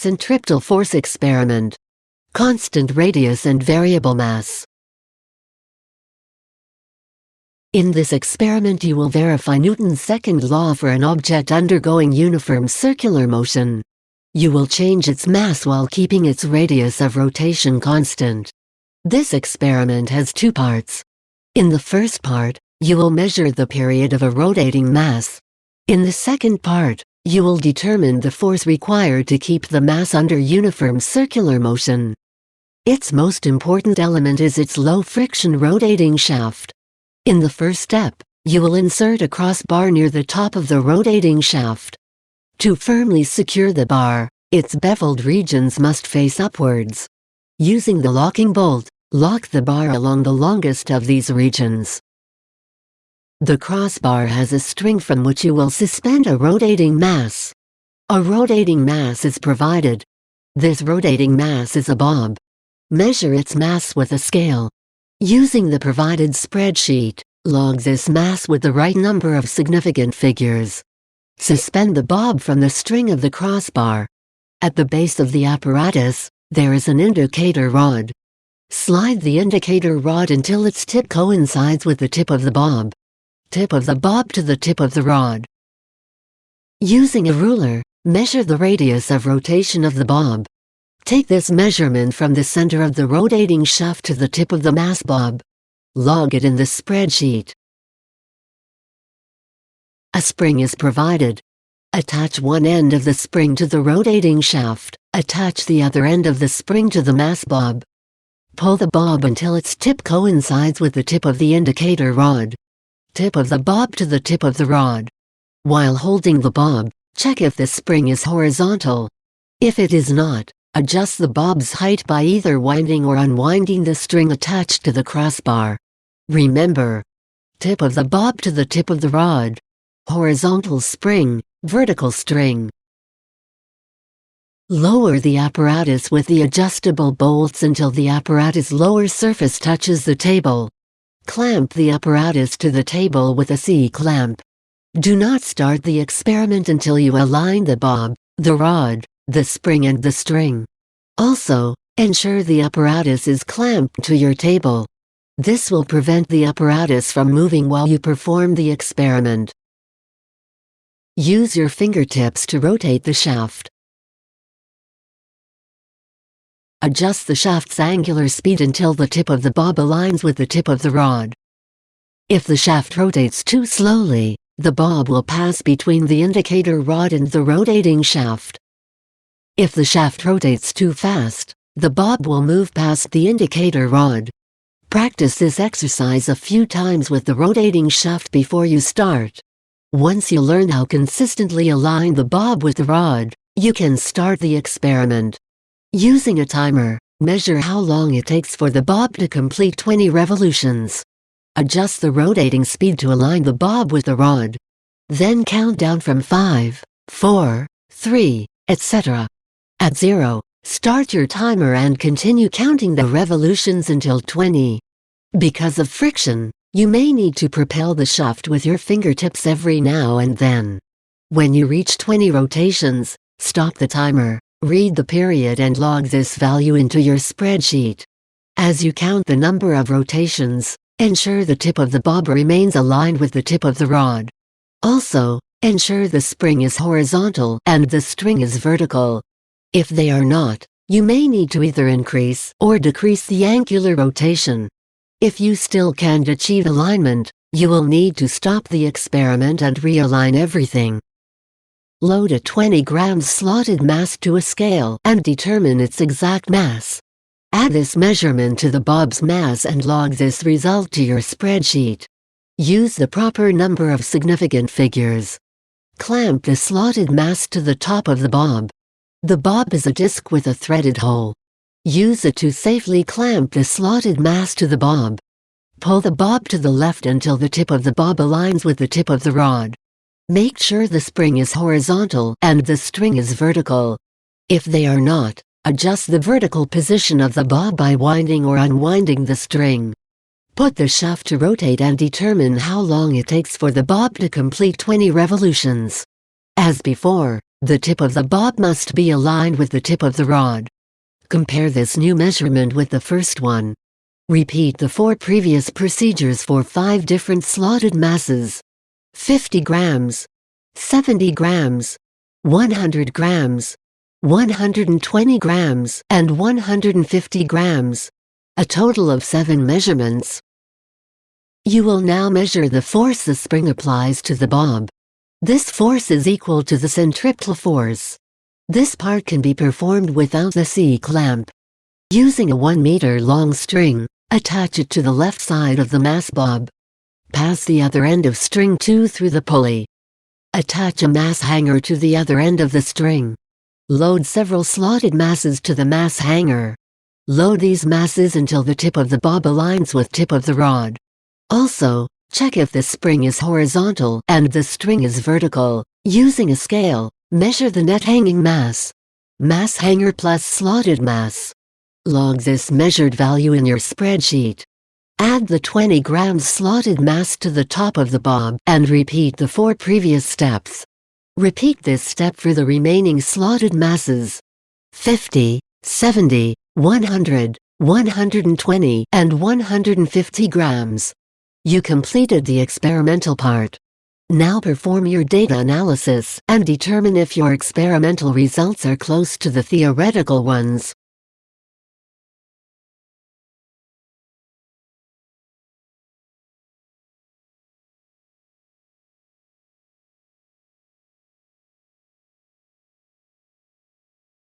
centripetal force experiment. Constant radius and variable mass. In this experiment you will verify Newton's second law for an object undergoing uniform circular motion. You will change its mass while keeping its radius of rotation constant. This experiment has two parts. In the first part, you will measure the period of a rotating mass. In the second part, you will determine the force required to keep the mass under uniform circular motion. Its most important element is its low-friction rotating shaft. In the first step, you will insert a crossbar near the top of the rotating shaft. To firmly secure the bar, its beveled regions must face upwards. Using the locking bolt, lock the bar along the longest of these regions. The crossbar has a string from which you will suspend a rotating mass. A rotating mass is provided. This rotating mass is a bob. Measure its mass with a scale. Using the provided spreadsheet, log this mass with the right number of significant figures. Suspend the bob from the string of the crossbar. At the base of the apparatus, there is an indicator rod. Slide the indicator rod until its tip coincides with the tip of the bob. Tip of the bob to the tip of the rod. Using a ruler, measure the radius of rotation of the bob. Take this measurement from the center of the rotating shaft to the tip of the mass bob. Log it in the spreadsheet. A spring is provided. Attach one end of the spring to the rotating shaft. Attach the other end of the spring to the mass bob. Pull the bob until its tip coincides with the tip of the indicator rod. Tip of the bob to the tip of the rod. While holding the bob, check if the spring is horizontal. If it is not, adjust the bob's height by either winding or unwinding the string attached to the crossbar. Remember, tip of the bob to the tip of the rod. Horizontal spring, vertical string. Lower the apparatus with the adjustable bolts until the apparatus' lower surface touches the table. Clamp the apparatus to the table with a C-clamp. Do not start the experiment until you align the bob, the rod, the spring and the string. Also, ensure the apparatus is clamped to your table. This will prevent the apparatus from moving while you perform the experiment. Use your fingertips to rotate the shaft. Adjust the shaft's angular speed until the tip of the bob aligns with the tip of the rod. If the shaft rotates too slowly, the bob will pass between the indicator rod and the rotating shaft. If the shaft rotates too fast, the bob will move past the indicator rod. Practice this exercise a few times with the rotating shaft before you start. Once you learn how consistently align the bob with the rod, you can start the experiment. Using a timer, measure how long it takes for the bob to complete 20 revolutions. Adjust the rotating speed to align the bob with the rod. Then count down from 5, 4, 3, etc. At 0, start your timer and continue counting the revolutions until 20. Because of friction, you may need to propel the shaft with your fingertips every now and then. When you reach 20 rotations, stop the timer, read the period and log this value into your spreadsheet. As you count the number of rotations, ensure the tip of the bob remains aligned with the tip of the rod. Also, ensure the spring is horizontal and the string is vertical. If they are not, you may need to either increase or decrease the angular rotation. If you still can't achieve alignment, you will need to stop the experiment and realign everything. Load a 20 grams slotted mass to a scale and determine its exact mass. Add this measurement to the bob's mass and log this result to your spreadsheet. Use the proper number of significant figures. Clamp the slotted mass to the top of the bob. The bob is a disc with a threaded hole. Use it to safely clamp the slotted mass to the bob. Pull the bob to the left until the tip of the bob aligns with the tip of the rod. Make sure the spring is horizontal and the string is vertical. If they are not, adjust the vertical position of the bob by winding or unwinding the string. Put the shaft to rotate and determine how long it takes for the bob to complete 20 revolutions. As before, The tip of the bob must be aligned with the tip of the rod. Compare this new measurement with the first one. Repeat the 4 previous procedures for 5 different slotted masses: 50 grams, 70 grams, 100 grams, 120 grams, and 150 grams. A total of 7 measurements. You will now measure the force the spring applies to the bob. This force is equal to the centripetal force. This part can be performed without the C-clamp. Using a 1 meter long string, attach it to the left side of the mass bob. Pass the other end of string 2 through the pulley. Attach a mass hanger to the other end of the string. Load several slotted masses to the mass hanger. Load these masses until the tip of the bob aligns with tip of the rod. Also, check if the spring is horizontal and the string is vertical. Using a scale, measure the net hanging mass. Mass hanger plus slotted mass. Log this measured value in your spreadsheet. Add the 20 grams slotted mass to the top of the bob and repeat the 4 previous steps. Repeat this step for the remaining slotted masses: 50, 70, 100, 120, and 150 grams. You completed the experimental part. Now perform your data analysis and determine if your experimental results are close to the theoretical ones.